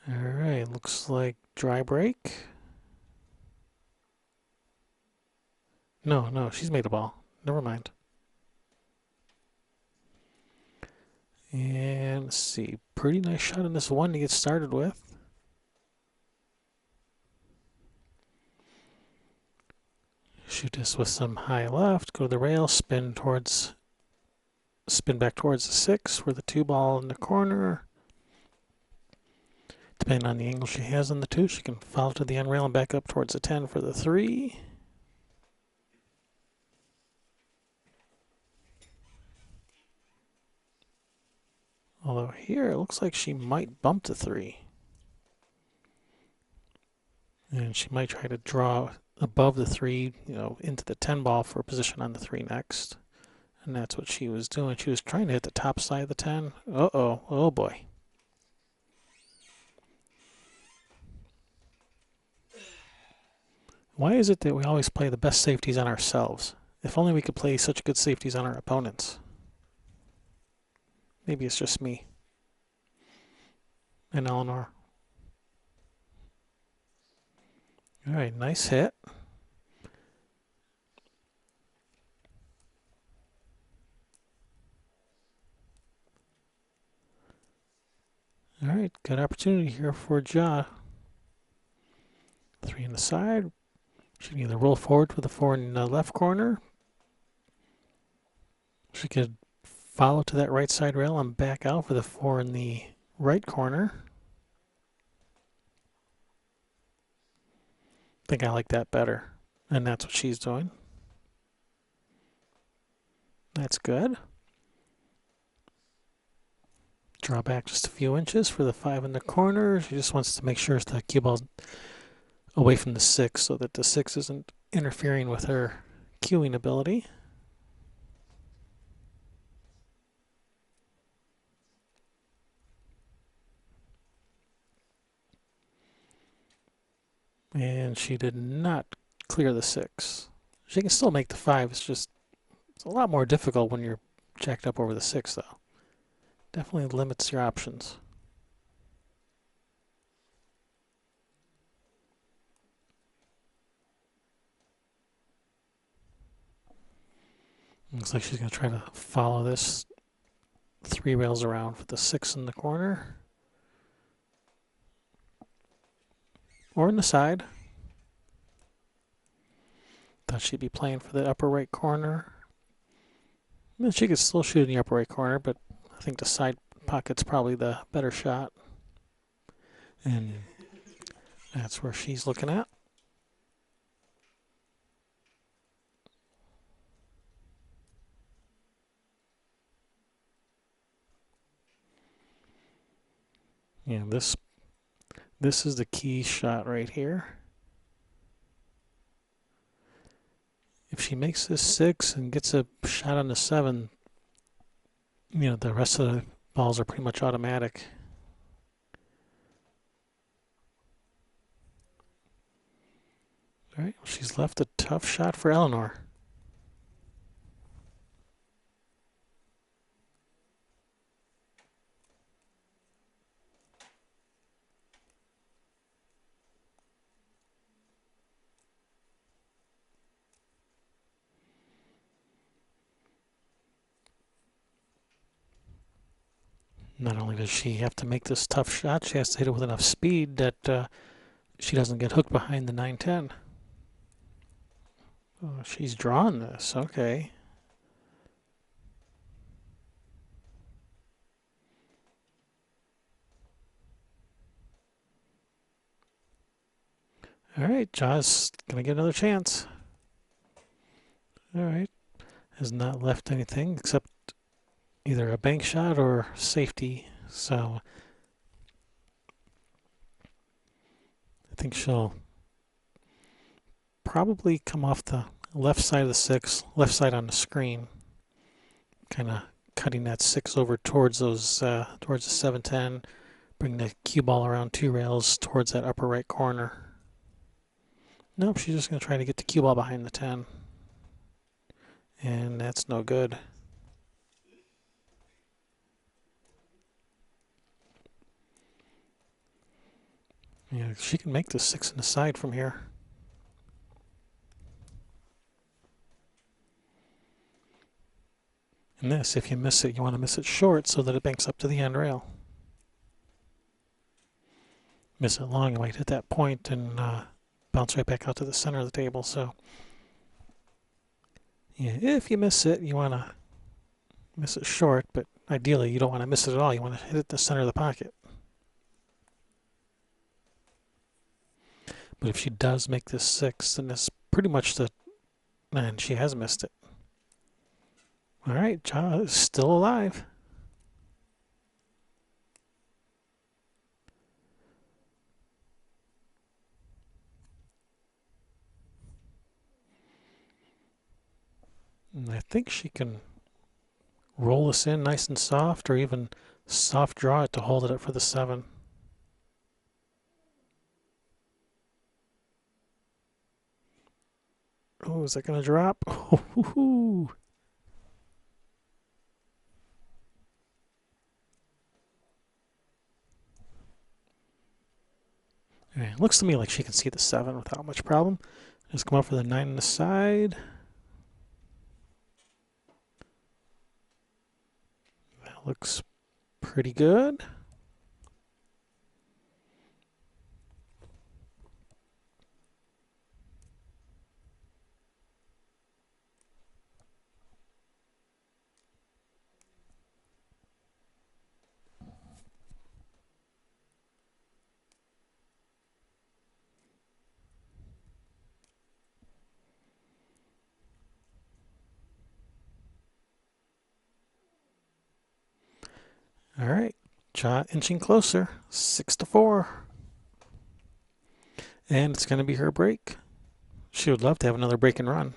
Alright, looks like dry break. No, she's made a ball. Never mind. And let's see, pretty nice shot in this one to get started with. Shoot this with some high left, go to the rail, spin back towards the 6 for the 2 ball in the corner. Depending on the angle she has on the 2, she can follow to the end rail and back up towards the 10 for the 3. Although here it looks like she might bump the 3. And she might try to draw above the 3, into the 10 ball for a position on the 3 next. And that's what she was doing. She was trying to hit the top side of the 10. Uh-oh. Oh, boy. Why is it that we always play the best safeties on ourselves? If only we could play such good safeties on our opponents. Maybe it's just me. And Eleanor. Alright, nice hit. Alright, good opportunity here for Ja. 3 in the side. She can either roll forward with the 4 in the left corner. She could follow to that right side rail and back out for the 4 in the right corner. I think I like that better. And that's what she's doing. That's good. Draw back just a few inches for the 5 in the corner. She just wants to make sure the cue ball's away from the 6 so that the 6 isn't interfering with her cueing ability. And she did not clear the 6. She can still make the 5. It's a lot more difficult when you're jacked up over the 6, though. Definitely limits your options. Looks like she's going to try to follow this 3 rails around for the 6 in the corner. Or in the side. Thought she'd be playing for the upper right corner. I mean, she could still shoot in the upper right corner, but I think the side pocket's probably the better shot. And that's where she's looking at. Yeah, this is the key shot right here. If she makes this 6 and gets a shot on the 7, the rest of the balls are pretty much automatic. All right, she's left a tough shot for Eleanor. Not only does she have to make this tough shot, she has to hit it with enough speed that she doesn't get hooked behind the 9-10. Oh, she's drawn this. Okay. All right, Ja's gonna get another chance. All right, has not left anything except either a bank shot or safety. So I think she'll probably come off the left side of the six, left side on the screen, kind of cutting that six over towards those towards the 7-10. Bring the cue ball around two rails towards that upper right corner. Nope, she's just going to try to get the cue ball behind the 10. And that's no good. Yeah, she can make the 6 in the side from here. And this, if you miss it, you want to miss it short so that it banks up to the end rail. Miss it long, you might hit that point and bounce right back out to the center of the table. So, yeah, if you miss it, you want to miss it short, but ideally you don't want to miss it at all. You want to hit it the center of the pocket. But if she does make this 6, then that's pretty much the... And she has missed it. All right, Ja is still alive. And I think she can roll this in nice and soft, or even soft draw it to hold it up for the 7. Oh, is that going to drop? Oh, okay, looks to me like she can see the 7 without much problem. Just come up for the 9 on the side. That looks pretty good. All right, Ja inching closer, 6-4. And it's going to be her break. She would love to have another break and run.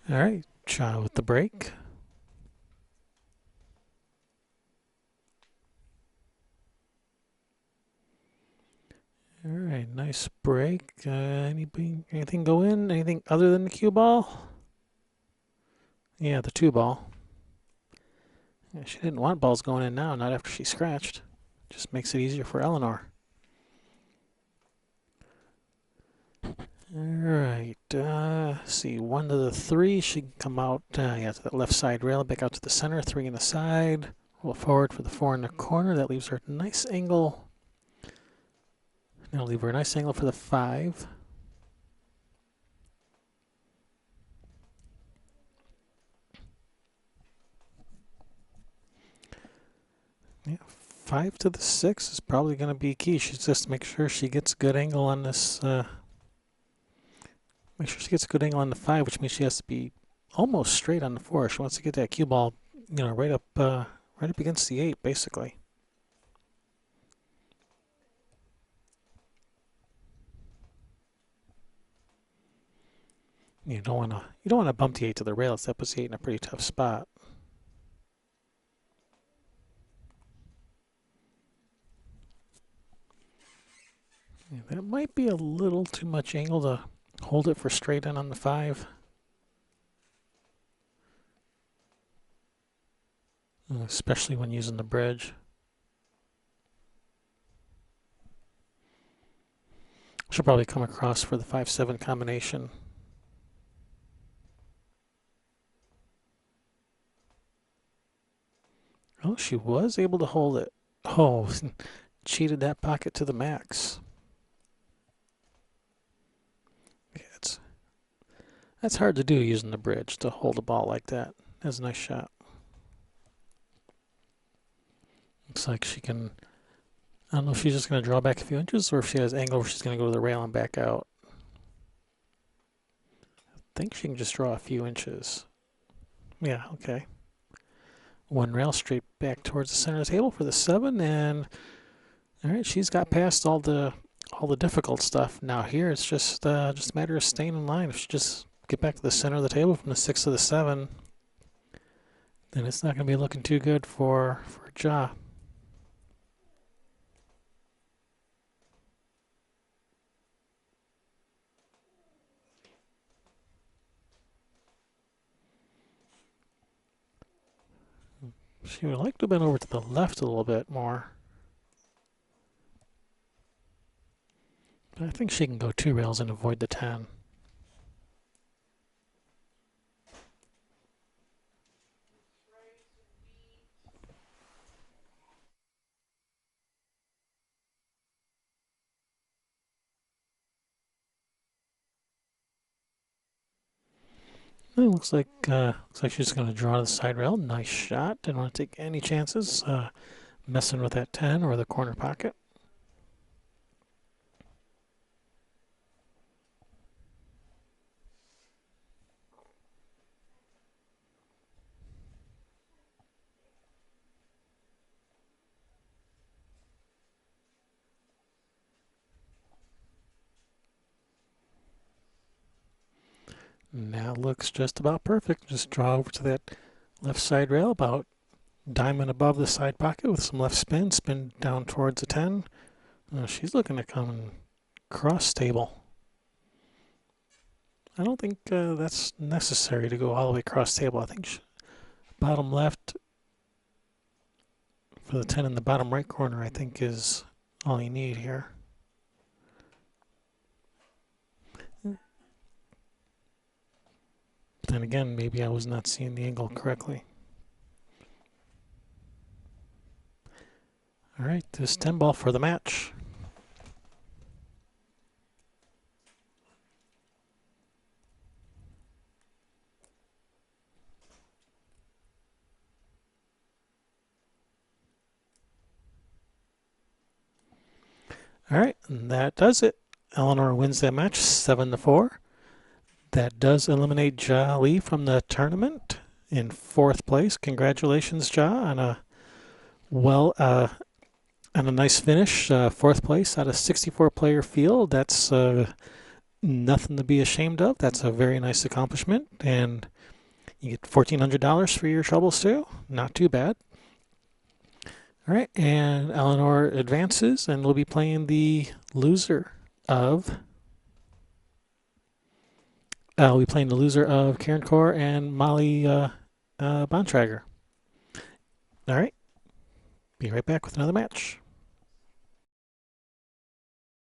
All right, Ja with the break. All right, nice break. Anything go in? Anything other than the cue ball? Yeah, the 2 ball. Yeah, she didn't want balls going in now, not after she scratched. Just makes it easier for Eleanor. All right, see, 1 to the 3. She can come out, yeah, to that left side rail, back out to the center, 3 in the side. Roll forward for the 4 in the corner. That leaves her a nice angle. That'll leave her a nice angle for the 5. Yeah, 5 to the 6 is probably going to be key. She's just make sure she gets a good angle on this. Make sure she gets a good angle on the 5, which means she has to be almost straight on the 4. She wants to get that cue ball, right up against the 8, basically. You don't want to bump the 8 to the rails. That puts the 8 in a pretty tough spot. Yeah, that might be a little too much angle to hold it for straight in on the 5. Especially when using the bridge. She'll probably come across for the 5-7 combination. Oh, she was able to hold it. Oh, cheated that pocket to the max. Yeah, that's hard to do using the bridge to hold a ball like that. That's a nice shot. Looks like she can. I don't know if she's just going to draw back a few inches or if she has angle where she's going to go to the rail and back out. I think she can just draw a few inches. Yeah, okay. One rail straight back towards the center of the table for the 7, and all right, she's got past all the difficult stuff. Now here it's just a matter of staying in line. If she just get back to the center of the table from the 6 to the 7, then it's not going to be looking too good for Ja. She would like to have been over to the left a little bit more. But I think she can go 2 rails and avoid the 10. It looks like she's going to draw the side rail. Nice shot. Didn't want to take any chances messing with that 10 or the corner pocket. Now looks just about perfect. Just draw over to that left side rail, about diamond above the side pocket with some left spin down towards the 10. She's looking to come cross table. I don't think that's necessary to go all the way across table. I think bottom left for the 10 in the bottom right corner, I think, is all you need here. Then again, maybe I was not seeing the angle correctly. All right, this 10 ball for the match. All right, and that does it. Eleanor wins that match 7-4. That does eliminate Ja Lee from the tournament in 4th place. Congratulations, Ja, on a nice finish. 4th place out of 64-player field. That's nothing to be ashamed of. That's a very nice accomplishment, and you get $1,400 for your troubles too. Not too bad. All right, and Eleanor advances, and we'll be playing the loser of. We'll be playing the loser of Karen Kaur and Molly Bontrager. All right, be right back with another match.